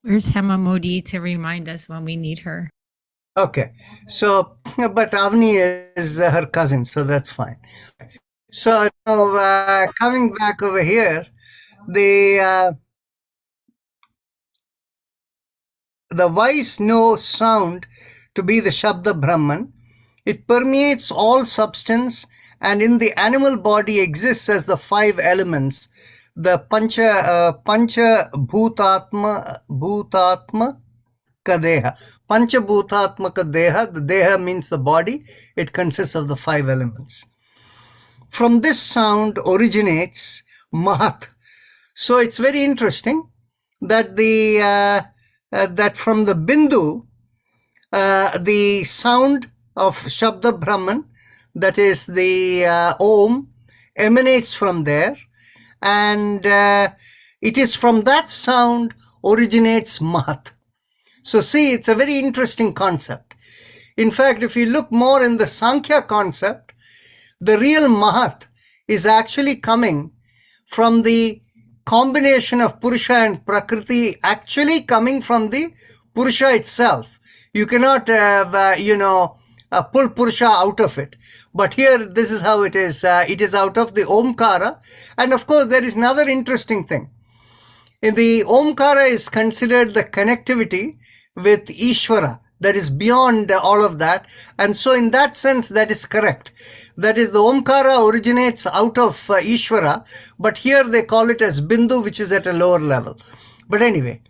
Where's Hema Modi to remind us when we need her? Okay. So, but Avni is her cousin, so that's fine. So now, coming back over here, the wise know sound to be the Shabda Brahman. It permeates all substance and in the animal body exists as the five elements. The Pancha Bhutatma Kadeha. Pancha Bhutatma Kadeha. The Deha means the body. It consists of the five elements. From this sound originates Mahat. So it's very interesting that that from the Bindu, the sound of Shabda Brahman, that is the Om, emanates from there, and it is from that sound originates Mahat. So see, it's a very interesting concept. In fact, if you look more in the Sankhya concept, the real Mahat is actually coming from the combination of Purusha and Prakriti, actually coming from the Purusha itself. You cannot pull Purusha out of it. But here, this is how it is. It is out of the Omkara. And of course, there is another interesting thing. In the Omkara is considered the connectivity with Ishvara, that is beyond all of that. And so in that sense, that is correct. That is, the Omkara originates out of Ishvara, but here they call it as Bindu, which is at a lower level. But anyway,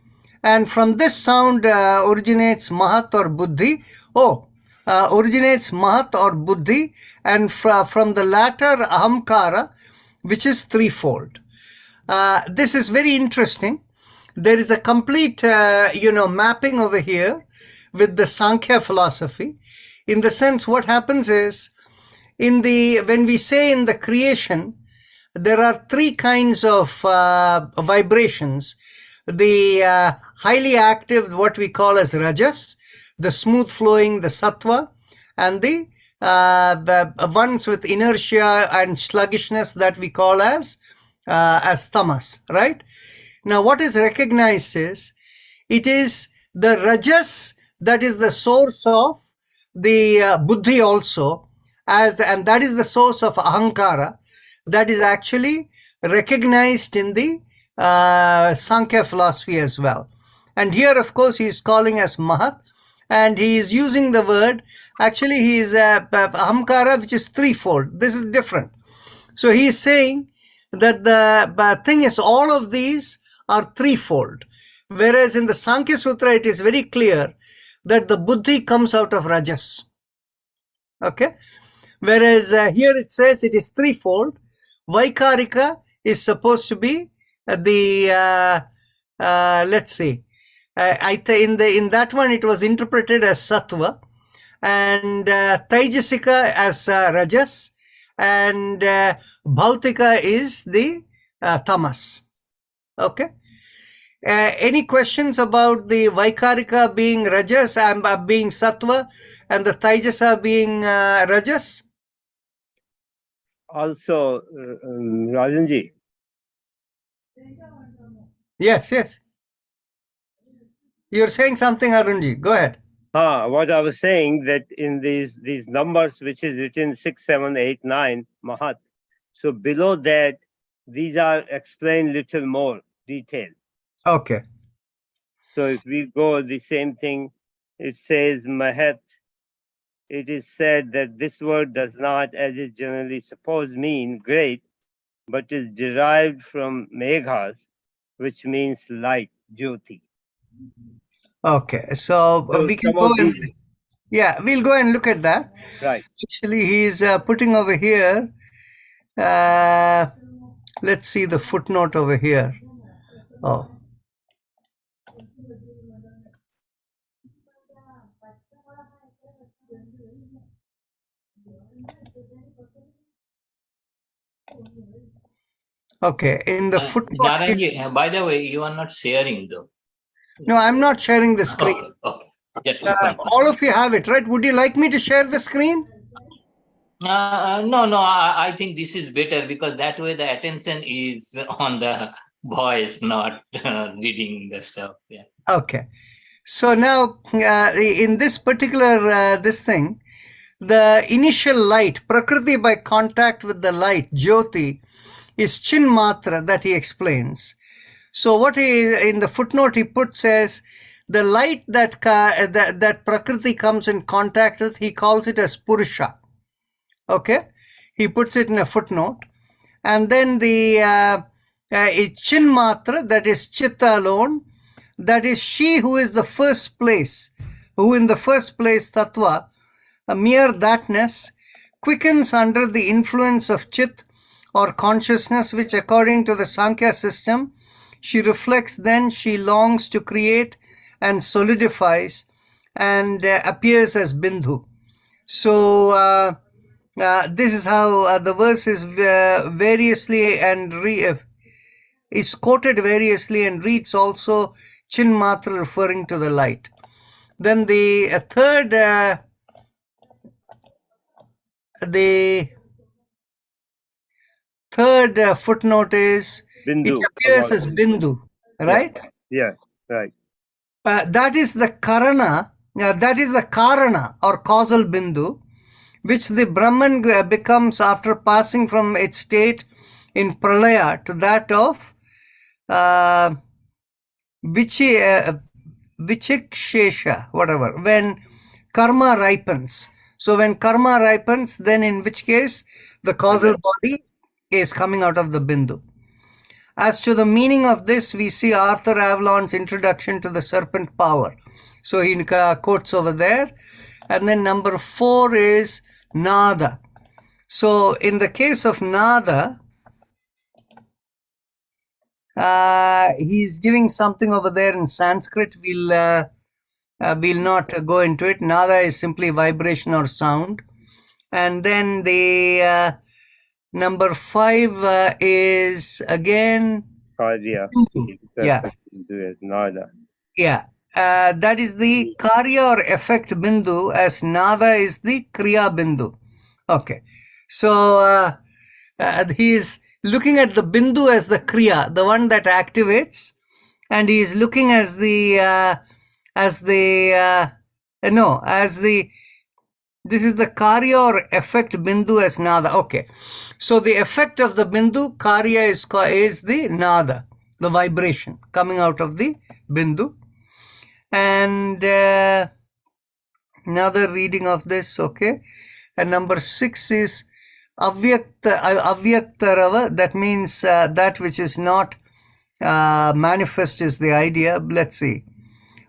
and from this sound originates Mahat or Buddhi. Originates Mahat or Buddhi, and from the latter Ahamkara, which is threefold. This is very interesting. There is a complete, mapping over here with the Sankhya philosophy. In the sense, what happens is, when we say in the creation, there are three kinds of vibrations. The highly active, what we call as Rajas, the smooth flowing, the Sattva, and the ones with inertia and sluggishness that we call as Tamas, right? Now, what is recognized is, it is the Rajas that is the source of the Buddhi also, and that is the source of Ahankara, that is actually recognized in the Sankhya philosophy as well. And here, of course, he is calling as Mahat, and he is using the word, actually he is Ahamkara, which is threefold. This is different. So he is saying that the thing is, all of these are threefold. Whereas in the Sankhya Sutra, it is very clear that the Buddhi comes out of Rajas. Okay? Whereas here it says it is threefold. Vaikarika is supposed to be the, let's see, in that one it was interpreted as Sattva, and Taijasika as Rajas, and Bhautika is the Tamas. Okay? Any questions about the Vaikarika being Rajas and being Sattva, and the Taijasa being Rajas? Also, Rajanji. Yes. You're saying something, Arunji. Go ahead. What I was saying, that in these numbers, which is written 6, 7, 8, 9, Mahat. So below that, these are explained little more detailed. Okay. So if we go the same thing, it says Mahat. It is said that this word does not, as is generally supposed, mean great, but is derived from Meghas, which means light, Jyoti. Okay, so we can go and we'll go and look at that. Right. Actually, he's putting over here. Let's see the footnote over here. Oh. Okay, in the footnote. Naranji, by the way, you are not sharing though. No, I'm not sharing the screen. Okay. Yes, all of you have it, right? Would you like me to share the screen? No. I think this is better, because that way the attention is on the boys, not reading the stuff. Yeah. Okay. So now, in this particular this thing, the initial light, Prakriti by contact with the light, Jyoti, is Chinmatra that he explains. So what he, in the footnote he puts as the light that Prakriti comes in contact with, he calls it as Purusha. Okay? He puts it in a footnote. And then the Chinmatra, that is Chitta alone, that is she who is the first place, who in the first place, Tattva, a mere thatness, quickens under the influence of Chit or consciousness, which according to the Sankhya system, she reflects, then she longs to create and solidifies and appears as Bindu. So this is how the verse is variously and is quoted variously and reads also Chinmatra referring to the light. Then the third footnote is Bindu. it appears as Bindu, right? Yeah, right. That is the Karana, that is the Karana or causal Bindu, which the Brahman becomes after passing from its state in Pralaya to that of Vichikshesha, whatever, when karma ripens. So when karma ripens, then in which case the causal body is coming out of the Bindu. As to the meaning of this, we see Arthur Avalon's introduction to the serpent power. So he quotes over there. And then number 4 is Nada. So in the case of Nada, he's giving something over there in Sanskrit. We'll not go into it. Nada is simply vibration or sound. And then the number 5 is again Karya. Yeah. Bindu as Nada. Yeah. That is the Karya or effect Bindu, as Nada is the Kriya Bindu. Okay. So he is looking at the Bindu as the Kriya, the one that activates, and he is looking as the this is the Karya or effect Bindu as Nada. Okay. So the effect of the Bindu, Karya is the Nada, the vibration coming out of the Bindu. And another reading of this, okay. And number 6 is Avyaktarava. That means that which is not manifest is the idea. Let's see.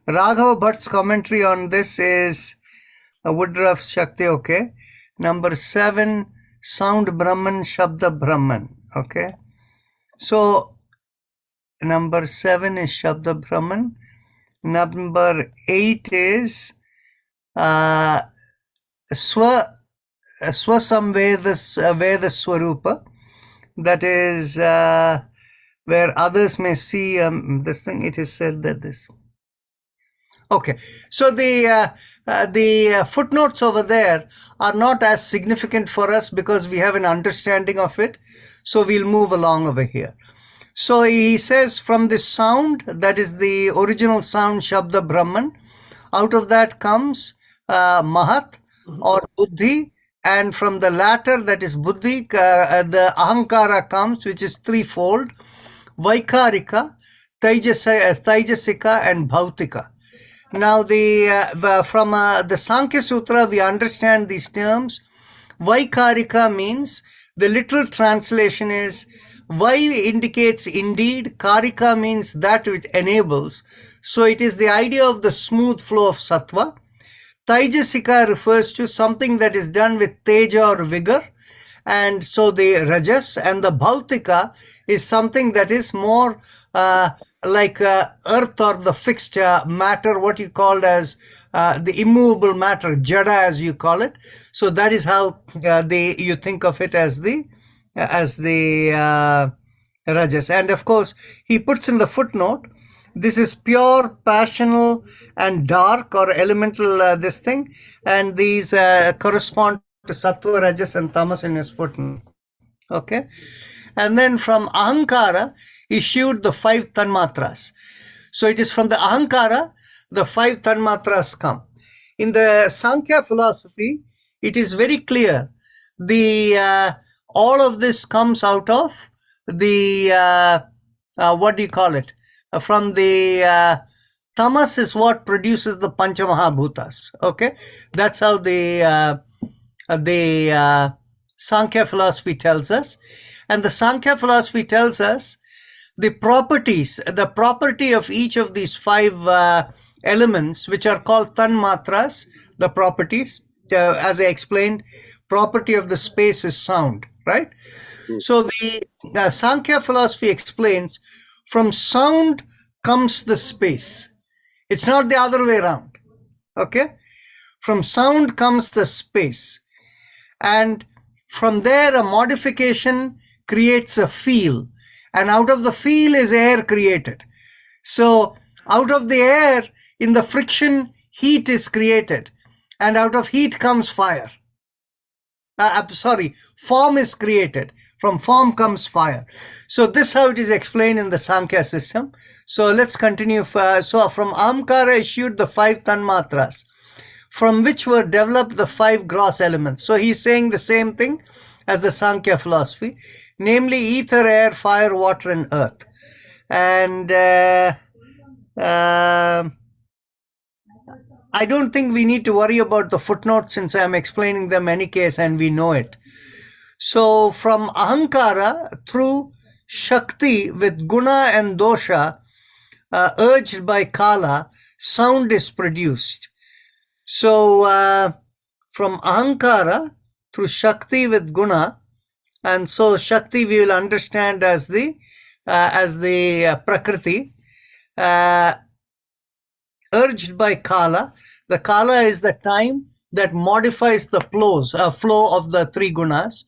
Raghava Bhatt's commentary on this is Woodruff Shakti, okay. Number 7, Sound Brahman, Shabda Brahman, okay. So number 7 is Shabda Brahman. Number 8 is Swasamveda Swarupa. That is where others may see this thing. It is said that this. Okay, so the footnotes over there are not as significant for us because we have an understanding of it. So we'll move along over here. So he says from this sound, that is the original sound Shabda Brahman, out of that comes Mahat or Buddhi, and from the latter, that is Buddhi, the Ahankara comes, which is threefold: Vaikarika, Taijasika and Bhautika. Now from the Sankhya Sutra, we understand these terms. Vaikarika means, the literal translation is, Vai indicates indeed, Karika means that which enables. So it is the idea of the smooth flow of sattva. Taijasika refers to something that is done with teja or vigor. And so the rajas, and the bhautika is something that is more like earth or the fixed matter, what you called as the immovable matter, jada as you call it. So that is how you think of it as the rajas. And of course, he puts in the footnote, this is pure, passional, and dark or elemental this thing, and these correspond to sattva, rajas, and tamas in his footnote. Okay, and then from ahankara, issued the 5 tanmatras. So it is from the ahankara, the 5 tanmatras come. In the Sankhya philosophy, it is very clear. All of this comes out of the, what do you call it? From the tamas is what produces the Pancha Mahabhutas. Okay, that's how the Sankhya philosophy tells us. And the Sankhya philosophy tells us the properties, the property of each of these 5 elements, which are called tanmatras, the properties, as I explained, property of the space is sound, right? So the Sankhya philosophy explains from sound comes the space. It's not the other way around. Okay? From sound comes the space. And from there, a modification creates a feel. And out of the feel is air created. So out of the air, in the friction, heat is created. And out of heat comes fire. Form is created. From form comes fire. So this is how it is explained in the Sankhya system. So let's continue. So from Ahamkara issued the 5 tanmatras, from which were developed the 5 gross elements. So he's saying the same thing as the Sankhya philosophy, namely ether, air, fire, water, and earth. And I don't think we need to worry about the footnotes since I'm explaining them any case and we know it. So from Ahankara through Shakti with Guna and Dosha, urged by Kala, sound is produced. So from Ahankara through Shakti with Guna, and so Shakti we will understand as the Prakriti, urged by Kala. The Kala is the time that modifies the flow of the 3 gunas.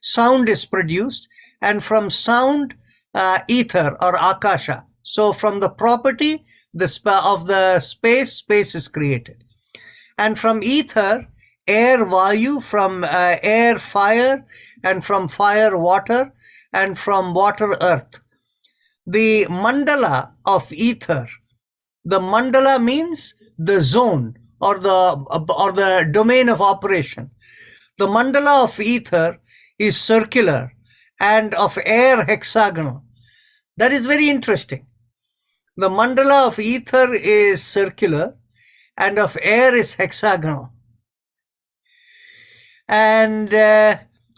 Sound is produced, and from sound, ether or akasha. So from the property of the space is created. And from ether, air, vayu, from air, fire, and from fire, water, and from water, earth. The mandala of ether, the mandala means the zone or the domain of operation. The mandala of ether is circular and of air hexagonal. That is very interesting. The mandala of ether is circular and of air is hexagonal. And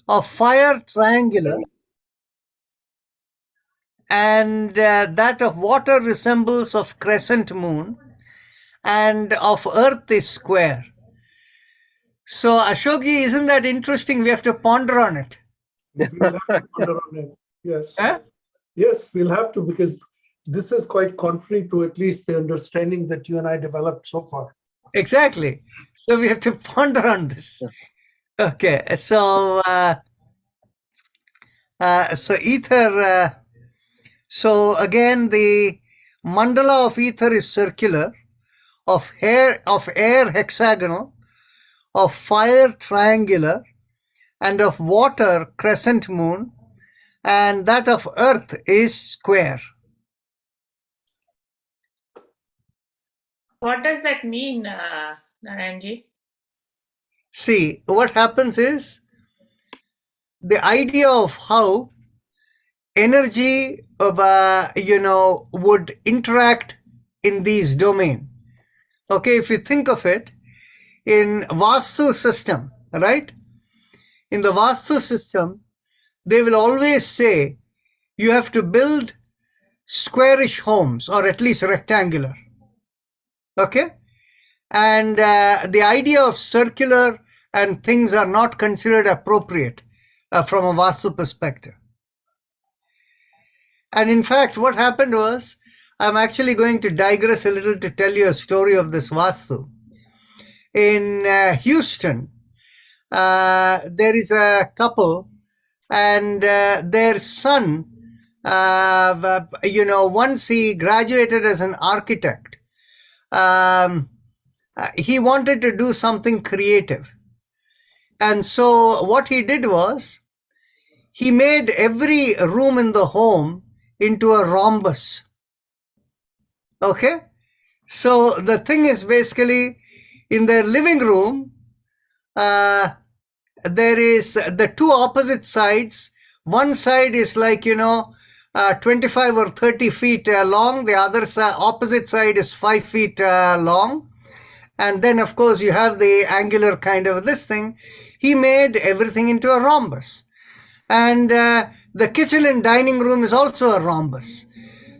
of fire triangular, and that of water resembles of crescent moon, and of earth is square. So Ashokji, isn't that interesting? We have to ponder on it. We'll have to ponder on it. Yes. Huh? Yes, we'll have to, because this is quite contrary to at least the understanding that you and I developed so far. Exactly. So we have to ponder on this. Okay. So ether. So again, the mandala of ether is circular, of air hexagonal, of fire triangular, and of water crescent moon, and that of earth is square. What does that mean, Narayanji? See, what happens is the idea of how energy of would interact in these domain. Okay, if you think of it in Vastu system, right? In the Vastu system, they will always say you have to build squarish homes or at least rectangular. Okay? And the idea of circular and things are not considered appropriate from a Vastu perspective. And in fact, what happened was, I'm actually going to digress a little to tell you a story of this Vastu. In Houston, there is a couple, and their son, once he graduated as an architect, he wanted to do something creative. And so what he did was, he made every room in the home into a rhombus. Okay? So the thing is basically in their living room, there is the two opposite sides. One side is like, 25 or 30 feet long. The other side, opposite side is 5 feet long. And then, of course, you have the angular kind of this thing. He made everything into a rhombus. And the kitchen and dining room is also a rhombus.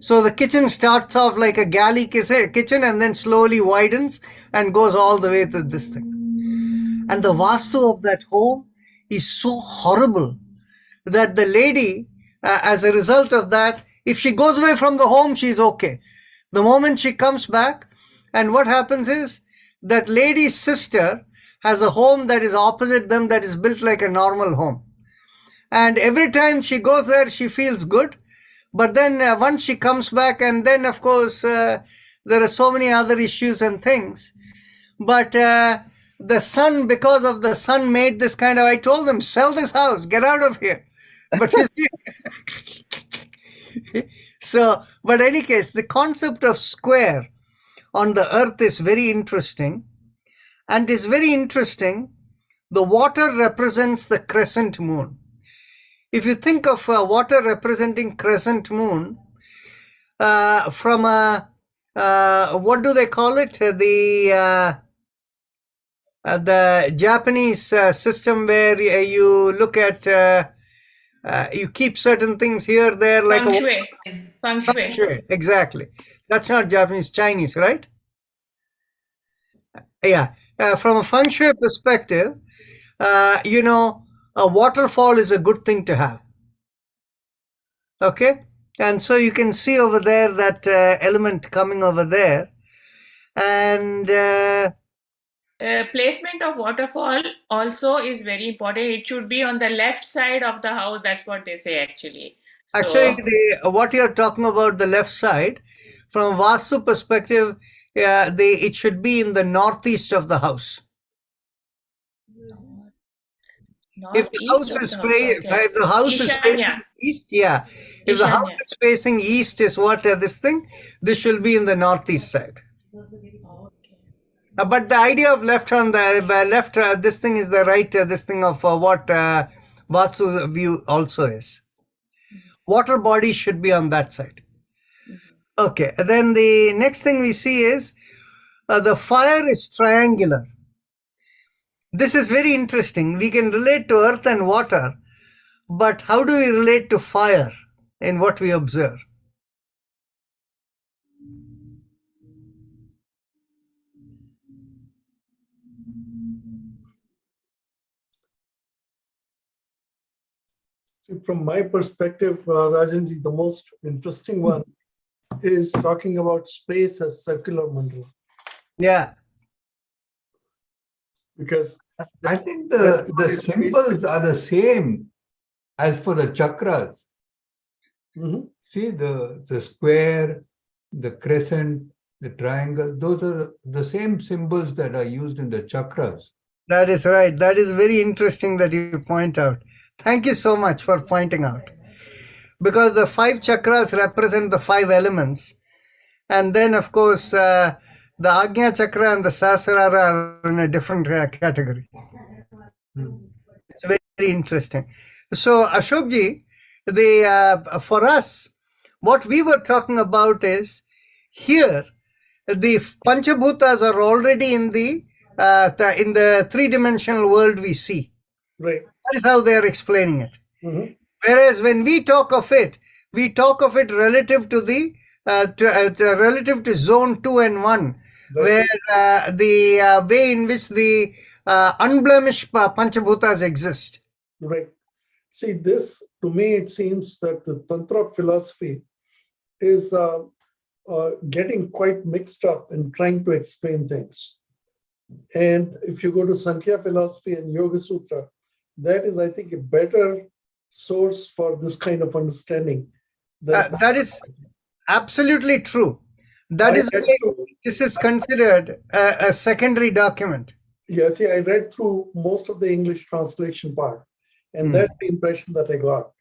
So the kitchen starts off like a galley kitchen and then slowly widens and goes all the way to this thing. And the vastu of that home is so horrible that the lady, as a result of that, if she goes away from the home, she's okay. The moment she comes back, and what happens is that lady's sister has a home that is opposite them that is built like a normal home. And every time she goes there, she feels good. But then once she comes back, and then, of course, there are so many other issues and things. But the son, because of the son made this kind of, I told them, sell this house, get out of here. But so, but any case, the concept of square on the earth is very interesting. And it's very interesting. The water represents the crescent moon. If you think of water representing crescent moon, from a, what do they call it? The Japanese system where you look at, you keep certain things here, there, like Feng shui. Feng shui. Feng shui. Exactly. That's not Japanese, Chinese, right? Yeah. From a feng shui perspective, a waterfall is a good thing to have. Okay? And so you can see over there that element coming over there. And Placement of waterfall also is very important. It should be on the left side of the house. That's what they say actually. So, actually, what you're talking about, the left side, from a Vastu perspective, it should be in the northeast of the house. If the house is if the house is facing east, yeah. If the house is facing east, is what this thing. This should be in the northeast side. But the idea of left on the left, this thing is the right. This thing of what Vastu view also is. Water body should be on that side. Okay. Then the next thing we see is the fire is triangular. This is very interesting. We can relate to earth and water, but how do we relate to fire in what we observe? See, from my perspective, Rajanji, the most interesting one is talking about space as circular mandala. Yeah. Because I think the symbols are the same as for the chakras. Mhm. See, the square, the crescent, the triangle, those are the same symbols that are used in the chakras. That is right. That is very interesting that you point out. Thank you so much for pointing out. Because the 5 chakras represent the 5 elements. And then, of course, the Agnya chakra and the Sahasrara are in a different category. It's very, very interesting. So, Ashokji, for us, what we were talking about is here, the Panchabhutas are already in the 3-dimensional world we see. Right. That is how they are explaining it. Mhm. Whereas when we talk of it relative to the relative to zone 2 and 1, where the way in which the unblemished Panchabhutas exist. Right. See, this, to me, it seems that the Tantra philosophy is getting quite mixed up in trying to explain things. And if you go to Sankhya philosophy and Yoga Sutra, that is, I think, a better source for this kind of understanding. That is absolutely true. That is why this is considered a secondary document. Yeah, see, I read through most of the English translation part, and that's the impression that I got.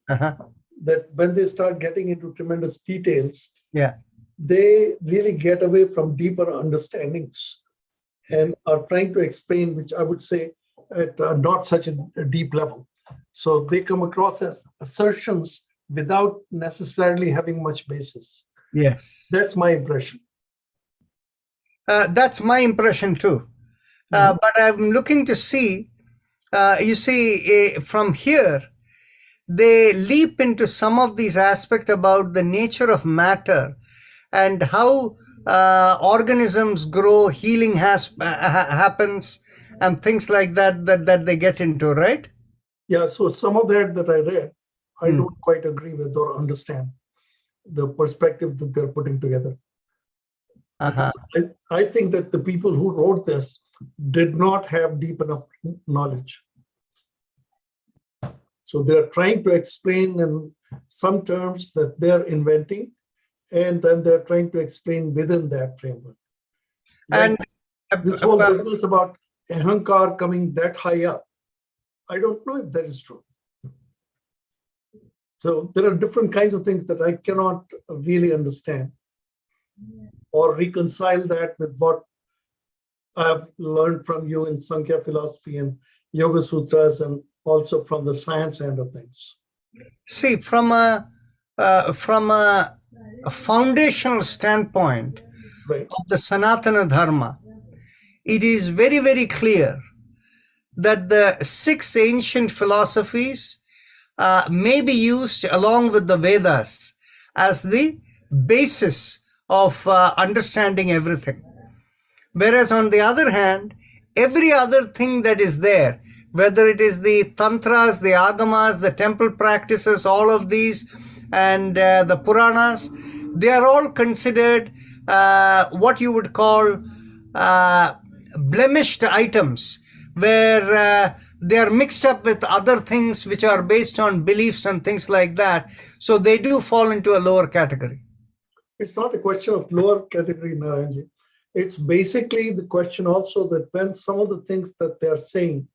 Uh-huh. that when they start getting into tremendous details, Yeah. they really get away from deeper understandings and are trying to explain, which I would say at not such a deep level. So they come across as assertions without necessarily having much basis. Yes. That's my impression. That's my impression too. But I'm looking to see, you see, from here, they leap into some of these aspects about the nature of matter and how organisms grow, healing happens, and things like that they get into, right? Yeah, so some of that I read, I don't quite agree with or understand the perspective that they're putting together. Uh-huh. I think that the people who wrote this did not have deep enough knowledge. So they're trying to explain in some terms that they're inventing, and then they're trying to explain within that framework. Like And this whole business about Ahankar coming that high up, I don't know if that is true. So there are different kinds of things that I cannot really understand or reconcile that with what I've learned from you in Sankhya philosophy and Yoga Sutras, and also from the science end of things. see, from a foundational standpoint Right. of the Sanatana Dharma, it is very, very clear that the 6 ancient philosophies may be used along with the Vedas as the basis of understanding everything. Whereas on the other hand, every other thing that is there, whether it is the tantras, the agamas, the temple practices, all of these, and the Puranas, they are all considered what you would call blemished items, where they are mixed up with other things which are based on beliefs and things like that. So they do fall into a lower category. It's not a question of lower category, Narayanji. It's basically the question also that when some of the things that they're saying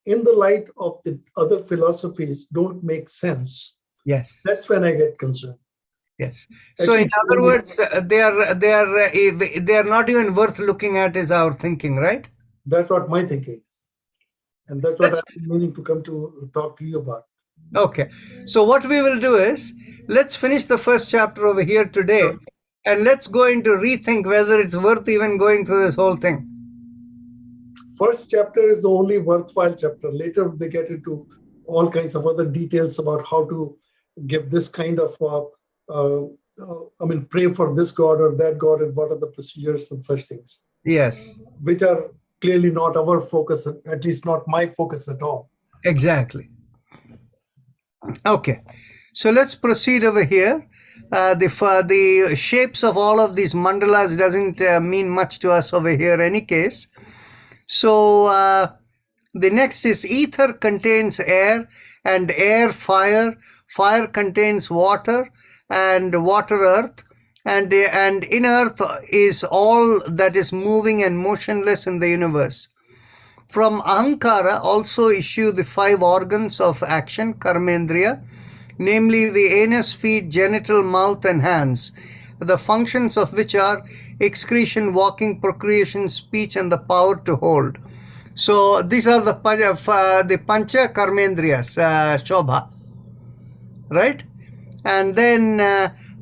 in the light of the other philosophies don't make sense, Yes. that's when I get concerned. Yes. So in other words, they are not even worth looking at, is our thinking, right? That's what my thinking is. And that's what I've been meaning to come to talk to you about. Okay. So what we will do is, let's finish the first chapter over here today, and let's go into rethink whether it's worth even going through this whole thing. First chapter is the only worthwhile chapter. Later they get into all kinds of other details about how to give this kind of, pray for this god or that god, and what are the procedures and such things. Yes. Which are clearly not our focus, at least not my focus at all. Exactly. Okay. So let's proceed over here. The shapes of all of these mandalas doesn't mean much to us over here any case. So the next is ether contains air, and air fire, fire contains water, and water earth, and in earth is all that is moving and motionless in the universe. From Ahankara also issue the 5 organs of action, karmendriya, namely the anus, feet, genital, mouth, and hands, the functions of which are excretion, walking, procreation, speech, and the power to hold. So these are the pancha karmendriyas, Shobha, right? And then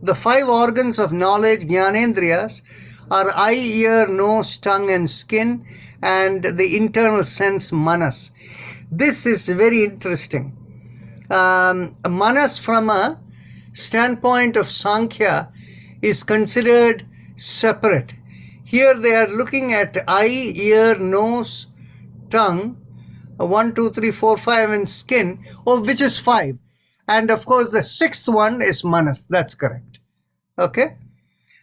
the 5 organs of knowledge, jnanendriyas, are eye, ear, nose, tongue, and skin, and the internal sense, manas. This is very interesting. Manas, from a standpoint of Sankhya, is considered separate. Here they are looking at eye, ear, nose, tongue, 1, 2, 3, 4, 5, and skin, which is 5. And of course, the 6th one is manas. That's correct. Okay?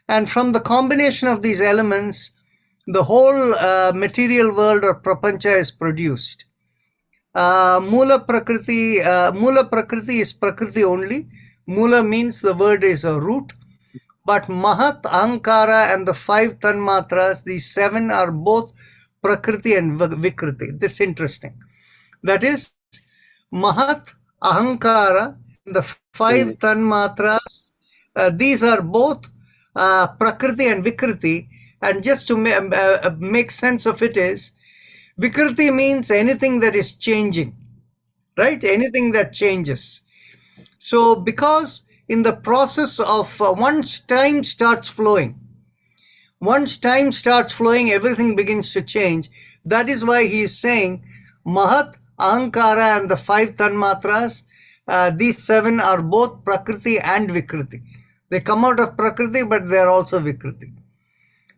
And from the combination of these elements, the whole material world or prapancha is produced. Mula prakriti is prakriti only. Mula means the word is a root. But Mahat, Ahankara, and the 5 Tanmatras, these 7 are both Prakriti and Vikriti. This is interesting. That is, Mahat, Ahankara, The five tanmatras, these are both prakriti and vikriti. And just to make sense of it is, vikriti means anything that is changing, right? Anything that changes. So because in the process of once time starts flowing, everything begins to change. That is why he is saying Mahat, Ahankara and the five Tanmatras, these seven are both Prakriti and Vikriti. They come out of Prakriti, but they are also Vikriti.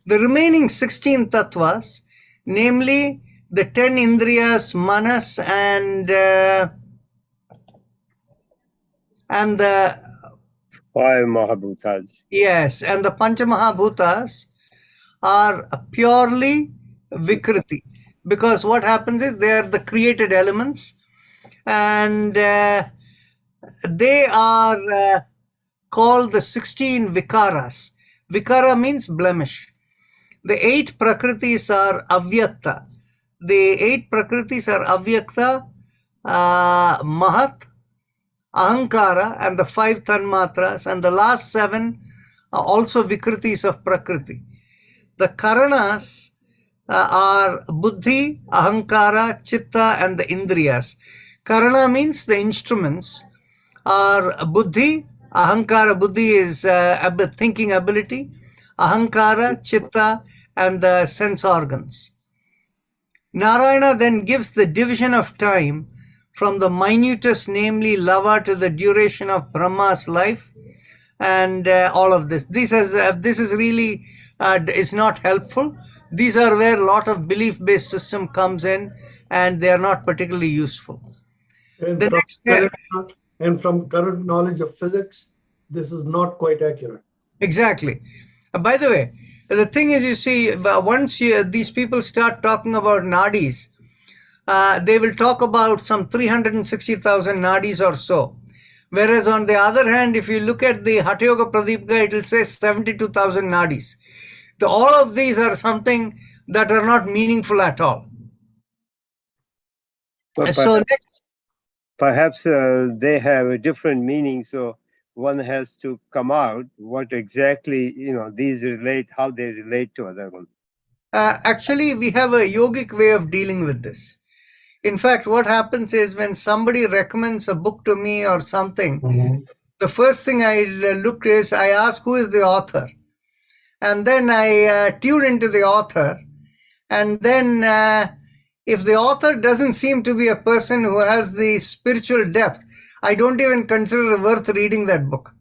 The remaining 16 Tattvas, namely the 10 Indriyas, Manas and the Five Mahabhutas. yes, and the Panchamahabhutas are purely Vikriti, because what happens is they are the created elements, and they are called the 16 Vikaras. Vikara means blemish. The 8 Prakritis are Avyakta. Mahat, Ahankara, and the 5 Tanmatras, and the last 7 are also Vikritis of Prakriti. The Karanas are Buddhi, Ahankara, Chitta, and the Indriyas. Karana means the instruments are Buddhi. Ahankara, Buddhi is thinking ability. Ahankara, Chitta, and the sense organs. Narayana then gives the division of time from the minutest, namely lava, to the duration of Brahma's life, and all of this. This is really is not helpful. These are where a lot of belief-based system comes in, and they are not particularly useful. And from current knowledge of physics, this is not quite accurate. Exactly. By the way, the thing is, you see, once these people start talking about nadis, they will talk about some 360,000 nadis or so. Whereas on the other hand, if you look at the Hatha Yoga Pradipika, it will say 72,000 nadis. All of these are something that are not meaningful at all. But So perhaps they have a different meaning, so one has to come out what exactly these relate, how they relate to other ones. Actually, we have a yogic way of dealing with this. In fact, what happens is when somebody recommends a book to me or something, the first thing I look is I ask who is the author, and then I tune into the author, and then if the author doesn't seem to be a person who has the spiritual depth, I don't even consider it worth reading that book.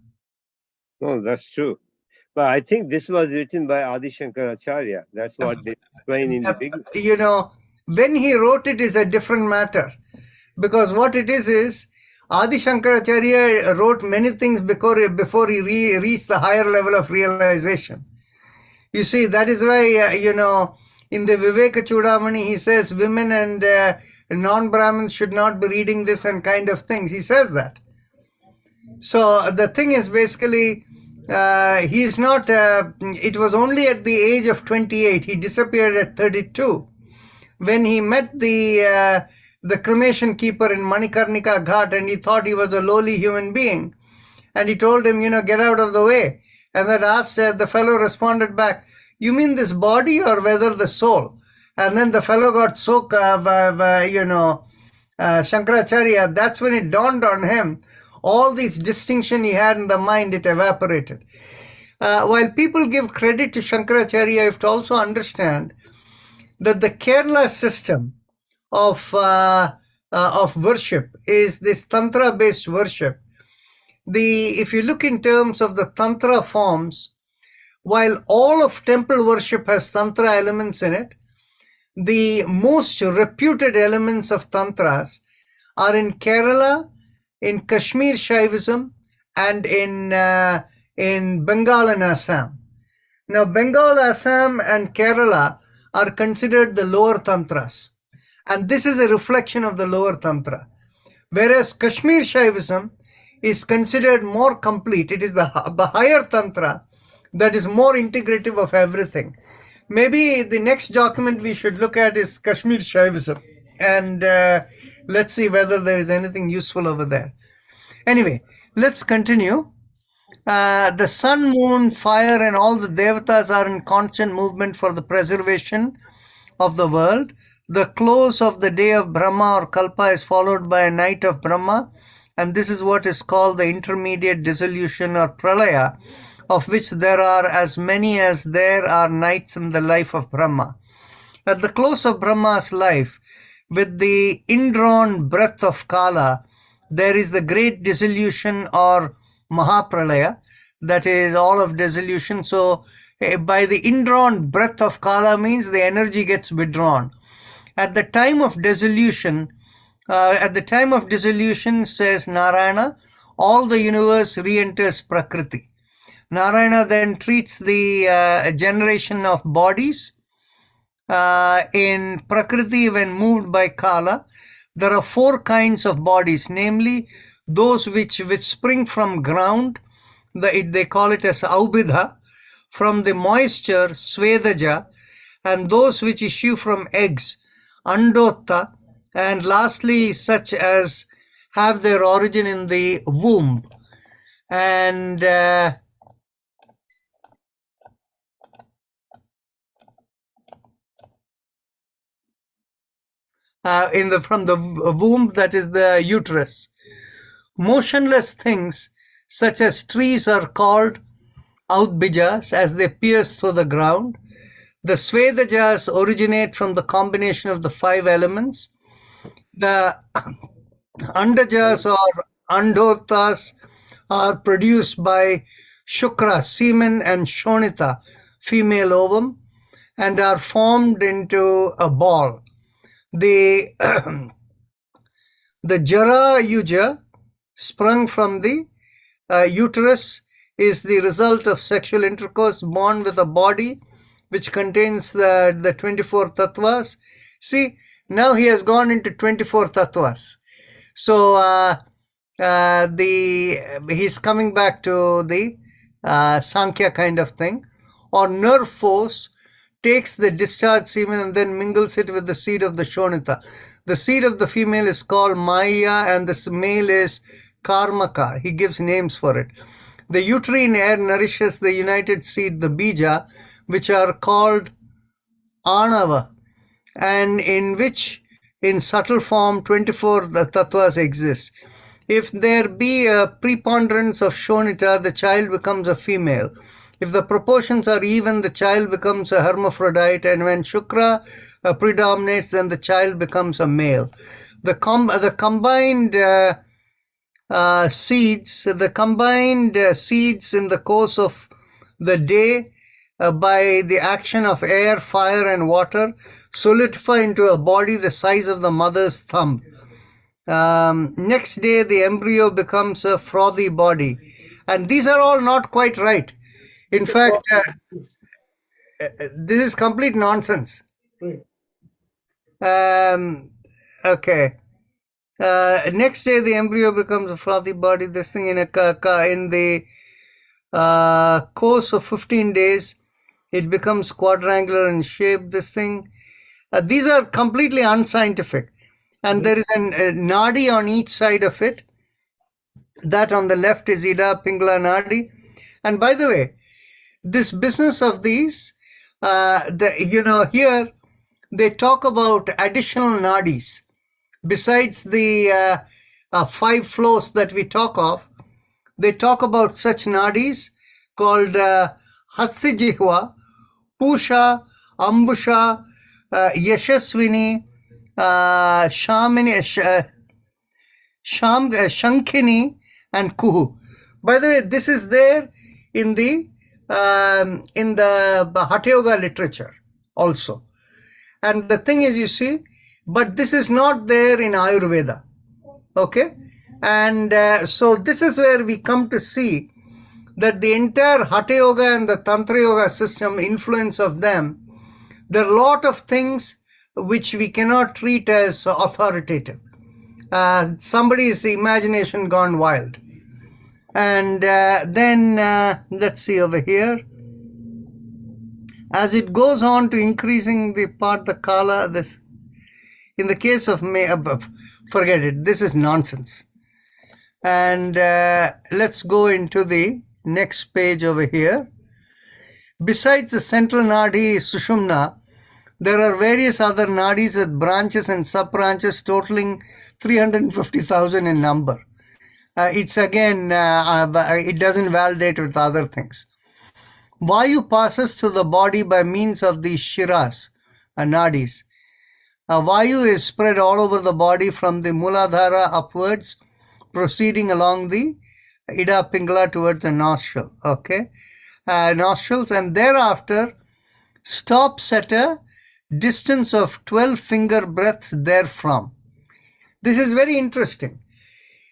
No, that's true. But I think this was written by Adi Shankaracharya. That's what they explain in the beginning. When he wrote it is a different matter, because what it is Adi Shankaracharya wrote many things before he reached the higher level of realization. You see, that is why in the Viveka Chudamani he says women and non-Brahmins should not be reading this and kind of things. He says that. So the thing is basically he is not. It was only at the age of 28. He disappeared at 32. When he met the cremation keeper in Manikarnika Ghat, and he thought he was a lowly human being, and he told him, get out of the way. And that asked, the fellow responded back, you mean this body or whether the soul? And then the fellow got so, Shankaracharya, that's when it dawned on him, all this distinction he had in the mind, it evaporated. While people give credit to Shankaracharya, you have to also understand that the Kerala system of worship is this tantra-based worship. If you look in terms of the tantra forms, while all of temple worship has tantra elements in it, the most reputed elements of tantras are in Kerala, in Kashmir Shaivism, and in Bengal and Assam. Now, Bengal, Assam, and Kerala are considered the lower tantras, and this is a reflection of the lower tantra. Whereas Kashmir Shaivism is considered more complete. It is the higher tantra that is more integrative of everything. Maybe the next document we should look at is Kashmir Shaivism, and let's see whether there is anything useful over there. Anyway, Let's continue. The sun, moon, fire, and all the devatas are in constant movement for the preservation of the world. The close of the day of Brahma or Kalpa is followed by a night of Brahma, and this is what is called the intermediate dissolution or pralaya, of which there are as many as there are nights in the life of Brahma. At the close of Brahma's life, with the indrawn breath of Kala, there is the great dissolution or Mahapralaya, that is all of dissolution. So, by the indrawn breath of Kala means the energy gets withdrawn. At the time of dissolution, says Narayana, all the universe re-enters Prakriti. Narayana then treats the generation of bodies in Prakriti when moved by Kala. There are 4 kinds of bodies, namely those which spring from ground, they call it as Aubidha, from the moisture, Svedaja, and those which issue from eggs, Andotta, and lastly such as have their origin in the womb. And from the womb, that is the uterus. Motionless things such as trees are called Audbijas as they pierce through the ground. The Svedajas originate from the combination of the 5 elements. The Andajas or Andotas are produced by Shukra, semen, and Shonita, female ovum, and are formed into a ball. The Jara Yuja, sprung from the uterus, is the result of sexual intercourse born with a body which contains the 24 tattvas. See, now he has gone into 24 tattvas. So he's coming back to the Sankhya kind of thing. Or nerve force takes the discharged semen and then mingles it with the seed of the Shonita. The seed of the female is called Maya and the male is Karmaka. He gives names for it. The uterine air nourishes the united seed, the Bija, which are called Anava, and in which in subtle form 24 tattvas exist. If there be a preponderance of Shonita, the child becomes a female. If the proportions are even, the child becomes a hermaphrodite, and when Shukra predominates, then the child becomes a male. The combined seeds in the course of the day by the action of air, fire, and water solidify into a body the size of the mother's thumb. Next day, the embryo becomes a frothy body, and these are all not quite right. In fact, this is complete nonsense. Right. Okay. Next day, the embryo becomes a frothy body. This thing in the course of 15 days, it becomes quadrangular in shape. This thing. These are completely unscientific, and there is a nadi on each side of it. That on the left is Ida Pingala nadi, and by the way, this business of these, here they talk about additional nadis besides the 5 flows that we talk of. They talk about such nadis called Hastijihva, Pusha, Ambusha, Yashaswini, Shankhini, and Kuhu. By the way, this is there in the Hatha Yoga literature also. And the thing is, you see, but this is not there in Ayurveda. Okay? And so this is where we come to see that the entire Hatha Yoga and the Tantra Yoga system, influence of them, there are a lot of things which we cannot treat as authoritative. Somebody's imagination gone wild. And then let's see over here. As it goes on to increasing the kala, this in the case of forget it. This is nonsense. And let's go into the next page over here. Besides the central nadi Sushumna, there are various other nadis with branches and sub-branches totaling 350,000 in number. It's again, it doesn't validate with other things. Vayu passes through the body by means of these shiras, nadis. Vayu is spread all over the body from the Muladhara upwards, proceeding along the Ida Pingala towards the nostril. Okay, nostrils, and thereafter stops at a distance of 12 finger breadths therefrom. This is very interesting.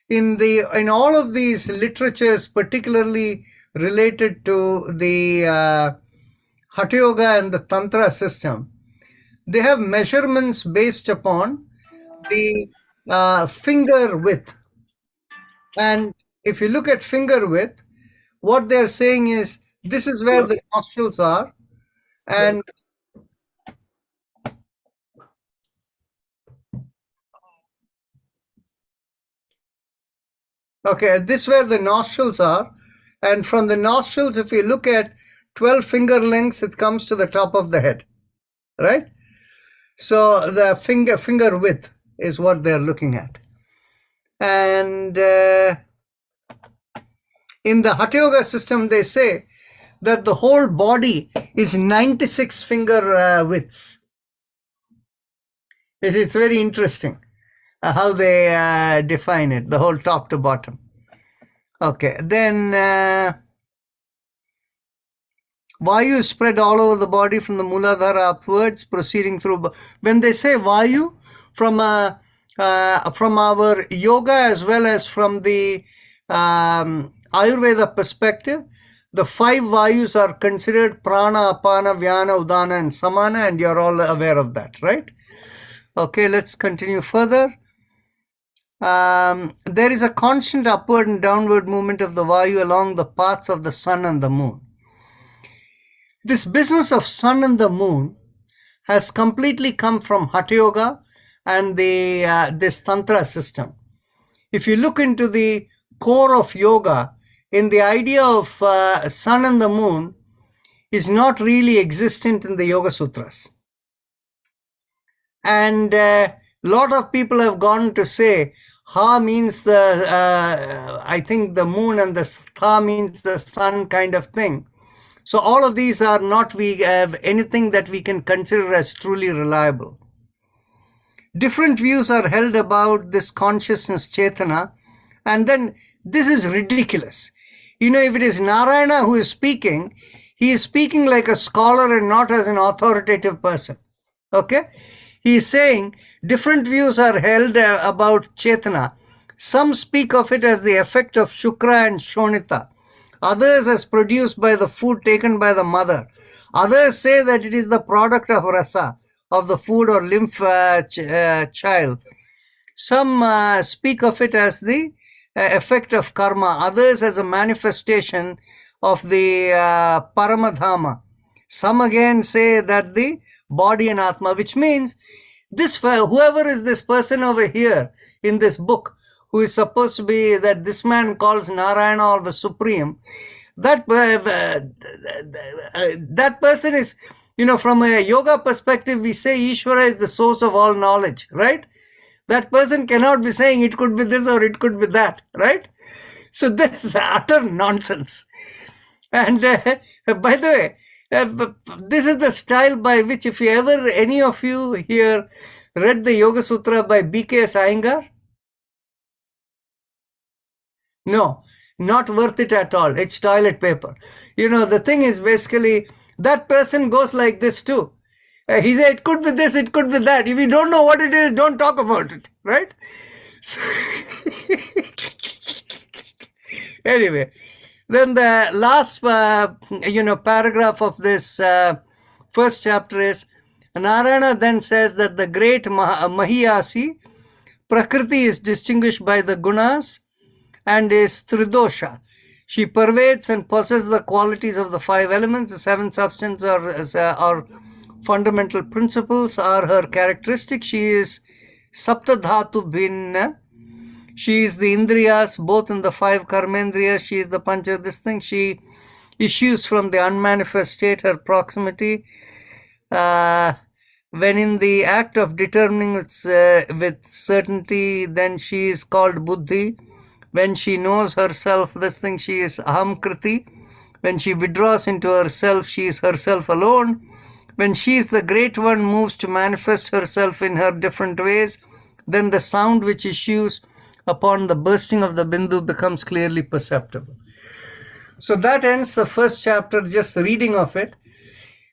In all of these literatures, particularly related to the Hatha Yoga and the Tantra system, they have measurements based upon the finger width. And if you look at finger width, what they're saying is this is where the nostrils are, and okay, this is where the nostrils are, and from the nostrils, if you look at 12 finger lengths, it comes to the top of the head, right? So the finger width is what they're looking at. And in the Hatha Yoga system, they say that the whole body is 96 finger widths. It's very interesting how they define it, the whole top to bottom. Okay, then Vayu is spread all over the body from the Muladhara upwards, proceeding through. When they say Vayu, from our yoga as well as from the Ayurveda perspective, the 5 Vayus are considered Prana, Apana, Vyana, Udana and Samana, and you're all aware of that, right? Okay, let's continue further. There is a constant upward and downward movement of the Vayu along the paths of the sun and the moon. This business of sun and the moon has completely come from Hatha Yoga and this Tantra system. If you look into the core of yoga, in the idea of sun and the moon is not really existent in the Yoga Sutras. And a lot of people have gone to say Ha means I think the moon, and the Tha means the sun kind of thing. So all of these are not anything that we can consider as truly reliable. Different views are held about this consciousness Chetana, and then this is ridiculous. You know, if it is Narayana who is speaking, he is speaking like a scholar and not as an authoritative person. Okay? He is saying different views are held about Chetana. Some speak of it as the effect of Shukra and Shonita. Others as produced by the food taken by the mother. Others say that it is the product of rasa, of the food or lymph child. Some speak of it as the effect of karma. Others as a manifestation of the Paramadhama. Some again say that the body and Atma, which means this whoever is this person over here in this book, who is supposed to be that this man calls Narayana or the Supreme, that person is, you know, from a yoga perspective, we say Ishvara is the source of all knowledge, right? That person cannot be saying it could be this or it could be that, right? So this is utter nonsense. And by the way, this is the style by which, if you ever, any of you here read the Yoga Sutra by B.K.S. Iyengar? No, not worth it at all. It's toilet paper. You know, the thing is basically, that person goes like this too. He said, it could be this, it could be that. If you don't know what it is, don't talk about it, right? So anyway, then the last, paragraph of this first chapter is, Narayana then says that the great Mahiyasi, Prakriti is distinguished by the gunas and is Tridosha. She pervades and possesses the qualities of the 5 elements. The 7 substances or fundamental principles are her characteristic. She is Saptadhatu Bhinna. She is the Indriyas, both in the 5 Karmendriyas. She is the Pancha, this thing. She issues from the unmanifest state, her proximity. When in the act of determining with certainty, then she is called Buddhi. When she knows herself, this thing, she is Aham Kriti. When she withdraws into herself, she is herself alone. When she is the Great One, moves to manifest herself in her different ways, then the sound which issues upon the bursting of the Bindu becomes clearly perceptible. So that ends the first chapter, just reading of it.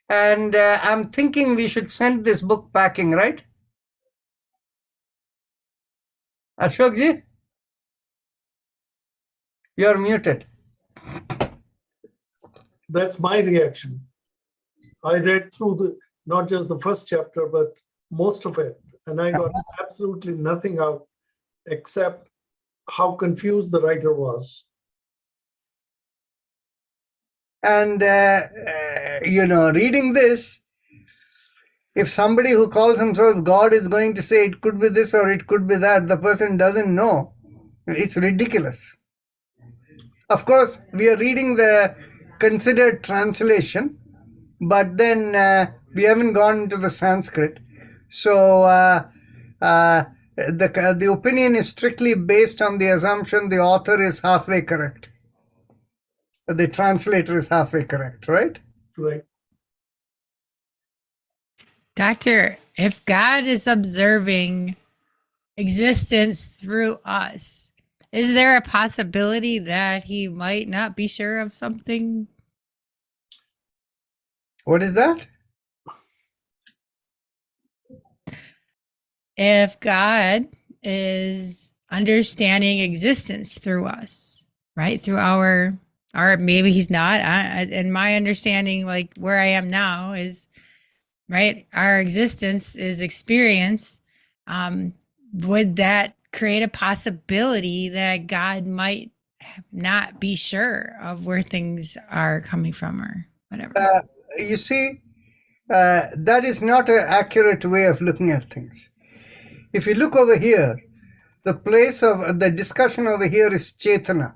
And I'm thinking we should send this book packing, right? Ashokji? You're muted. That's my reaction. I read through not just the first chapter, but most of it, and I got absolutely nothing out except how confused the writer was. And, reading this, if somebody who calls himself God is going to say it could be this or it could be that, the person doesn't know. It's ridiculous. Of course, we are reading the considered translation, but then we haven't gone into the Sanskrit. So the opinion is strictly based on the assumption the author is halfway correct. The translator is halfway correct, right? Right. Doctor, if God is observing existence through us, is there a possibility that he might not be sure of something? What is that? If God is understanding existence through us, right? Through our maybe he's not. And my understanding, like where I am now, is right. Our existence is experience. Would that create a possibility that God might not be sure of where things are coming from or whatever? You see, that is not an accurate way of looking at things. If you look over here, the place of the discussion over here is Chetana.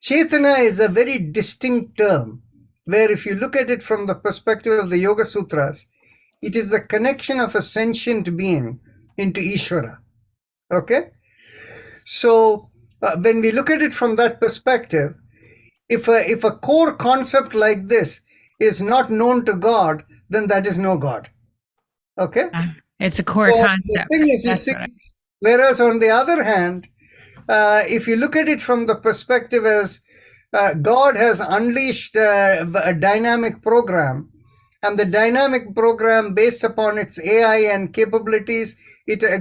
Chetana is a very distinct term, where if you look at it from the perspective of the Yoga Sutras, it is the connection of a sentient being into Ishvara. Okay? So when we look at it from that perspective, if a core concept like this is not known to God, then that is no God. Okay? It's a core concept. The thing is, you see, whereas on the other hand, if you look at it from the perspective as God has unleashed a dynamic program, and the dynamic program based upon its AI and capabilities,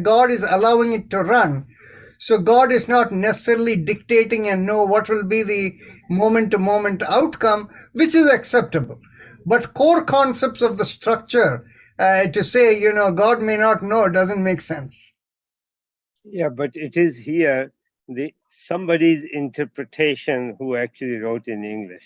God is allowing it to run. So God is not necessarily dictating and know what will be the moment-to-moment outcome, which is acceptable. But core concepts of the structure, to say, God may not know, doesn't make sense. Yeah, but it is here somebody's interpretation who actually wrote in English.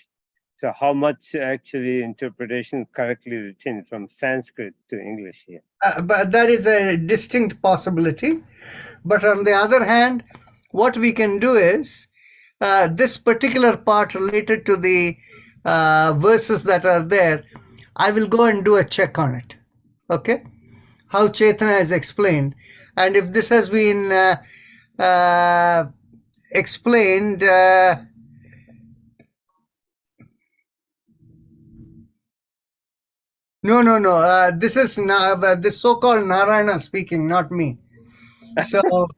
So how much actually interpretation correctly written from Sanskrit to English here? But that is a distinct possibility. But on the other hand, what we can do is this particular part related to the verses that are there, I will go and do a check on it. Okay? How Chaitanya is explained. And if this has been explained, no. This is this so-called Narayana speaking, not me. So,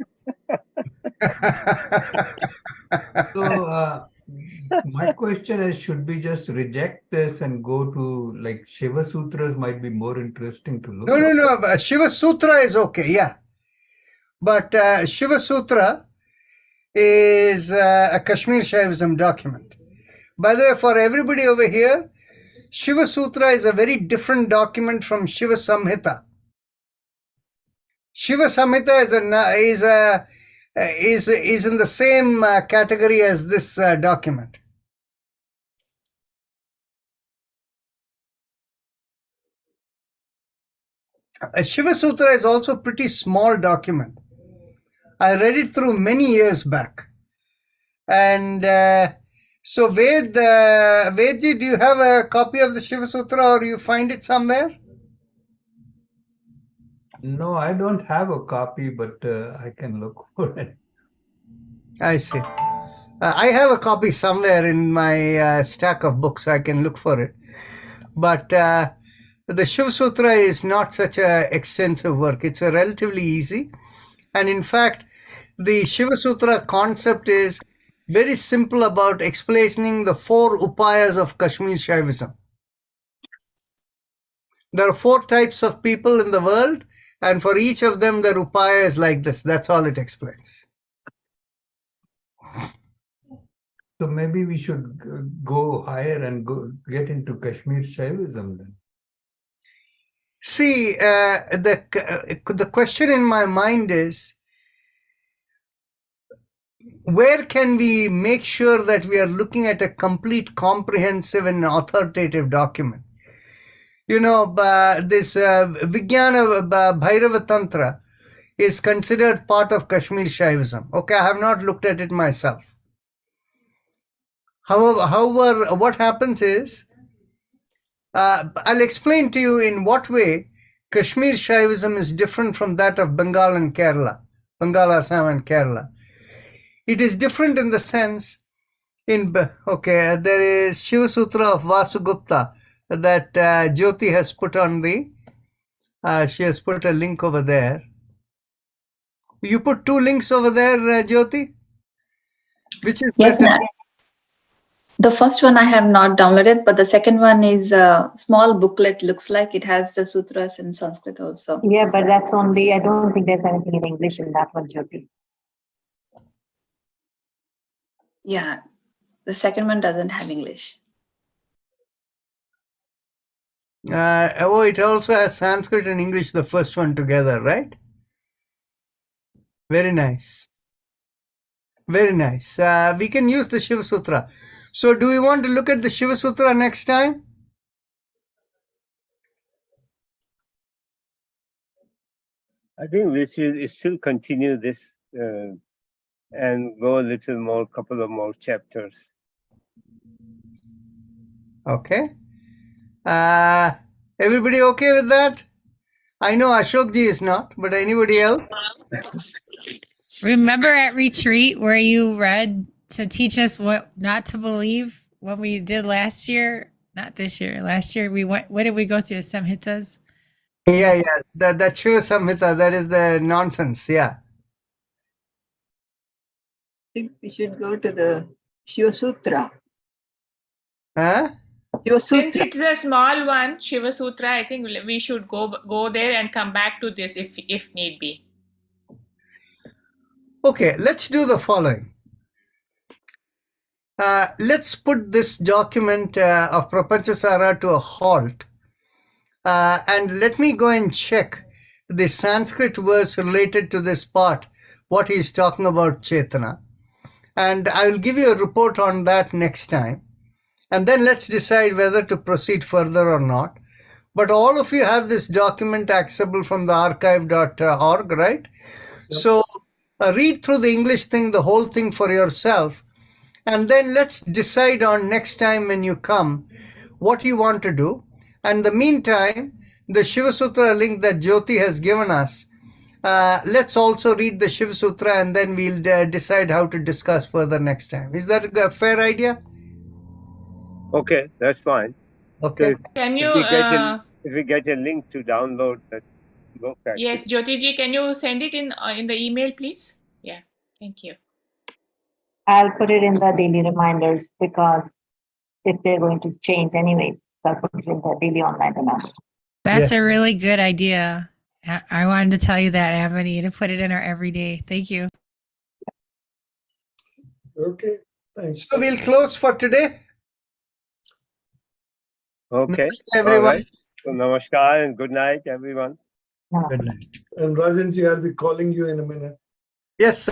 So my question is, should we just reject this and go to like Shiva Sutras might be more interesting to look at? No. Shiva Sutra is okay, yeah. But Shiva Sutra is a Kashmir Shaivism document. By the way, for everybody over here, Shiva Sutra is a very different document from Shiva Samhita. Shiva Samhita is in the same category as this document. Shiva Sutra is also a pretty small document. I read it through many years back. And so Vedji, do you have a copy of the Shiva Sutra, or you find it somewhere? No, I don't have a copy, but I can look for it. I see. I have a copy somewhere in my stack of books. I can look for it. But the Shiva Sutra is not such a extensive work. It's a relatively easy. And in fact, the Shiva Sutra concept is very simple about explaining the 4 upayas of Kashmir Shaivism. There are 4 types of people in the world, and for each of them, their upaya is like this. That's all it explains. So maybe we should go higher and get into Kashmir Shaivism then. See, the question in my mind is, where can we make sure that we are looking at a complete, comprehensive, and authoritative document? You know, this Vijnana Bhairava Tantra is considered part of Kashmir Shaivism. Okay, I have not looked at it myself. However, what happens is, I'll explain to you in what way Kashmir Shaivism is different from that of Bengal and Kerala, Bengal, Assam and Kerala. It is different in the sense, there is Shiva Sutra of Vasugupta that Jyoti has put on she has put a link over there. You put 2 links over there, Jyoti? Which is Yes, better? the first one I have not downloaded, but the second one is a small booklet. Looks like it has the sutras in Sanskrit also. Yeah, but that's only, I don't think there's anything in English in that one, Jyoti. Yeah, the second one doesn't have English. It also has Sanskrit and English, the first one together, right? Very nice. Very nice. We can use the Shiva Sutra. So do we want to look at the Shiva Sutra next time? I think we should still continue this and go a little more, couple of more chapters. Okay. Everybody okay with that? I know Ashokji is not, but anybody else? Remember at retreat where you read to teach us what not to believe, what we did last year? Not this year, last year. What did we go through? Samhitas? Yeah. That Shiva Samhita, that is the nonsense. Yeah. I think we should go to the Shiva Sutra. Huh? Shiva Since Sutra. it's a small one, Shiva Sutra, I think we should go there and come back to this if need be. Okay, let's do the following. Let's put this document of Prapanchasara to a halt. And let me go and check the Sanskrit verse related to this part, what he's talking about Chetana. And I will give you a report on that next time. And then let's decide whether to proceed further or not. But all of you have this document accessible from the archive.org, right? Yep. So read through the English thing, the whole thing for yourself. And then let's decide on next time when you come what you want to do. And in the meantime, the Shiva Sutra link that Jyoti has given us, let's also read the Shiva Sutra and then we'll decide how to discuss further next time. Is that a fair idea? Okay, that's fine. Okay. So Can you? If we get a link to download that book, Yes, Jyoti ji, can you send it in the email, please? Yeah, thank you. I'll put it in the daily reminders because if they're going to change anyways, so I'll put it in the daily online reminder. That's a really good idea. I wanted to tell you that, Avani, to put it in our everyday. Thank you. Okay, thanks. So we'll close for today. Okay. Namaste, everyone. All right. So namaskar and good night, everyone. Good night. And Rajanji, I'll be calling you in a minute. Yes, sir.